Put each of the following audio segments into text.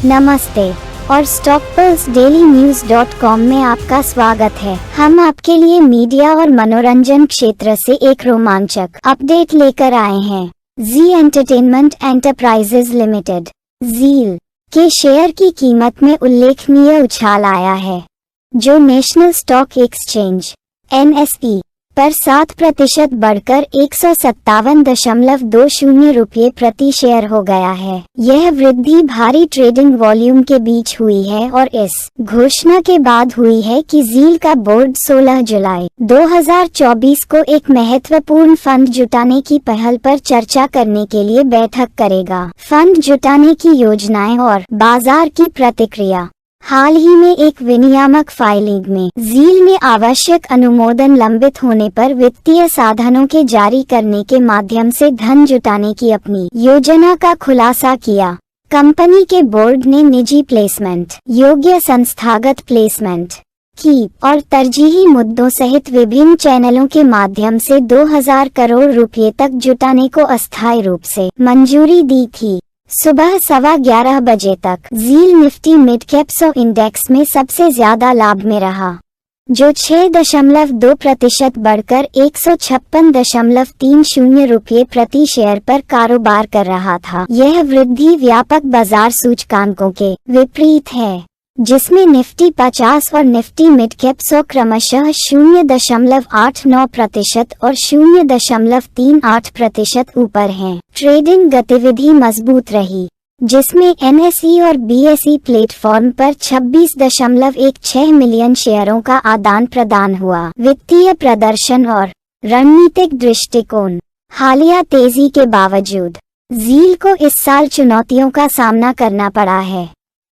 नमस्ते और StockPulseDailyNews.com में आपका स्वागत है। हम आपके लिए मीडिया और मनोरंजन क्षेत्र से एक रोमांचक अपडेट लेकर आए हैं। जी एंटरटेनमेंट एंटरप्राइजेज लिमिटेड (ज़ील) के शेयर की कीमत में उल्लेखनीय उछाल आया है, जो नेशनल स्टॉक एक्सचेंज (NSE) पर 7% बढ़कर 157.20 रुपये प्रति शेयर हो गया है। यह वृद्धि भारी ट्रेडिंग वॉल्यूम के बीच हुई है और इस घोषणा के बाद हुई है कि ज़ील का बोर्ड 16 जुलाई 2024 को एक महत्वपूर्ण फंड जुटाने की पहल पर चर्चा करने के लिए बैठक करेगा। फंड जुटाने की योजनाएं और बाजार की प्रतिक्रिया। हाल ही में एक विनियामक फाइलिंग में ज़ील ने आवश्यक अनुमोदन लंबित होने पर वित्तीय साधनों के जारी करने के माध्यम से धन जुटाने की अपनी योजना का खुलासा किया। कंपनी के बोर्ड ने निजी प्लेसमेंट, योग्य संस्थागत प्लेसमेंट की और तरजीही मुद्दों सहित विभिन्न चैनलों के माध्यम से 2000 करोड़ रुपए तक जुटाने को अस्थायी रूप से मंजूरी दी थी। सुबह 11:15 बजे तक zeal Nifty mid cap 100 index में सबसे ज्यादा लाभ में रहा, जो 6.2% बढ़कर 156.30 रुपये प्रति शेयर पर कारोबार कर रहा था। यह वृद्धि व्यापक बाजार सूचकांकों के विपरीत है, जिसमें निफ्टी 50 और निफ्टी मिड कैप 100 क्रमशः 0.89% और 0.38% ऊपर हैं। ट्रेडिंग गतिविधि मजबूत रही, जिसमें NSE और BSE प्लेटफॉर्म पर 26.16 मिलियन शेयरों का आदान प्रदान हुआ। वित्तीय प्रदर्शन और रणनीतिक दृष्टिकोण। हालिया तेजी के बावजूद ज़ील को इस साल चुनौतियों का सामना करना पड़ा है।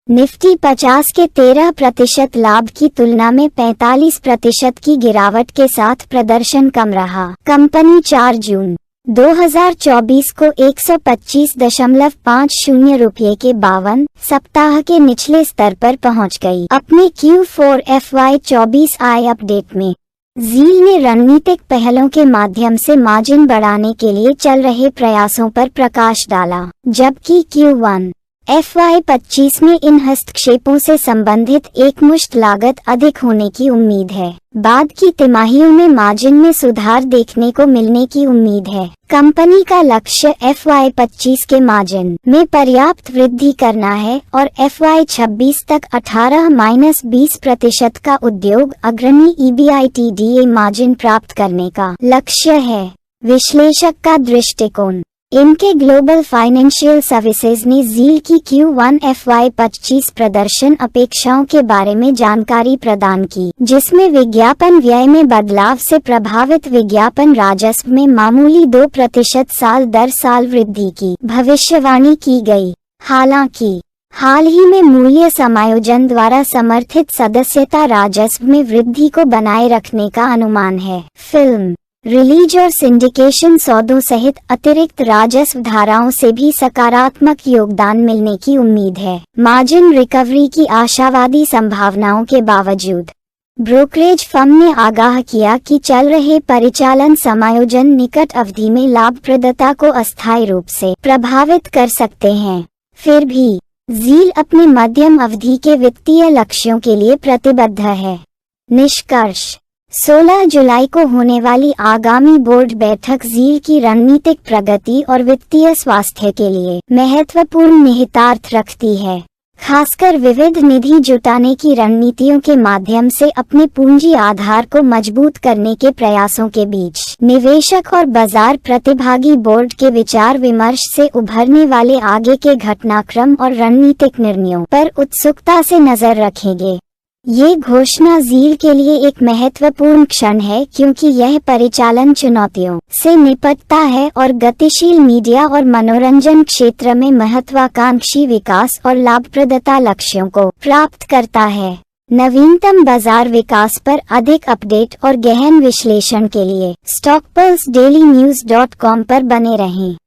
निफ्टी 50 के 13% लाभ की तुलना में 45% की गिरावट के साथ प्रदर्शन कम रहा। कंपनी 4 जून 2024 को 125.50 रुपये के 52 सप्ताह के निचले स्तर पर पहुंच गई। अपने Q4 FY24 आई अपडेट में ज़ील ने रणनीतिक पहलों के माध्यम से मार्जिन बढ़ाने के लिए चल रहे प्रयासों पर प्रकाश डाला, जबकि Q1 FY25 में इन हस्तक्षेपों से संबंधित एकमुश्त लागत अधिक होने की उम्मीद है। बाद की तिमाहियों में मार्जिन में सुधार देखने को मिलने की उम्मीद है। कंपनी का लक्ष्य FY25 के मार्जिन में पर्याप्त वृद्धि करना है और FY26 तक 18-20% का उद्योग अग्रणी EBITDA मार्जिन प्राप्त करने का लक्ष्य है। विश्लेषक का दृष्टिकोण। इनके ग्लोबल फाइनेंशियल सर्विसेज ने ज़ील की Q1 FY25 प्रदर्शन अपेक्षाओं के बारे में जानकारी प्रदान की, जिसमें विज्ञापन व्यय में बदलाव से प्रभावित विज्ञापन राजस्व में मामूली 2% साल दर साल वृद्धि की भविष्यवाणी की गई। हालांकि हाल ही में मूल्य समायोजन द्वारा समर्थित सदस्यता राजस्व में वृद्धि को बनाए रखने का अनुमान है। फिल्म रिलीज और सिंडिकेशन सौदों सहित अतिरिक्त राजस्व धाराओं से भी सकारात्मक योगदान मिलने की उम्मीद है। मार्जिन रिकवरी की आशावादी संभावनाओं के बावजूद ब्रोकरेज फर्म ने आगाह किया कि चल रहे परिचालन समायोजन निकट अवधि में लाभप्रदता को अस्थायी रूप से प्रभावित कर सकते हैं। फिर भी ज़ील अपने मध्यम अवधि के वित्तीय लक्ष्यों के लिए प्रतिबद्ध है। निष्कर्ष। 16 जुलाई को होने वाली आगामी बोर्ड बैठक ज़ील की रणनीतिक प्रगति और वित्तीय स्वास्थ्य के लिए महत्वपूर्ण निहितार्थ रखती है, खासकर विविध निधि जुटाने की रणनीतियों के माध्यम से अपने पूंजी आधार को मजबूत करने के प्रयासों के बीच। निवेशक और बाजार प्रतिभागी बोर्ड के विचार विमर्श से उभरने वाले आगे के घटनाक्रम और रणनीतिक निर्णयों पर उत्सुकता से नजर रखेंगे। ये घोषणा ज़ील के लिए एक महत्वपूर्ण क्षण है, क्योंकि यह परिचालन चुनौतियों से निपटता है और गतिशील मीडिया और मनोरंजन क्षेत्र में महत्वाकांक्षी विकास और लाभप्रदता लक्ष्यों को प्राप्त करता है। नवीनतम बाजार विकास पर अधिक अपडेट और गहन विश्लेषण के लिए StockPulseDailyNews.com पर बने रहें।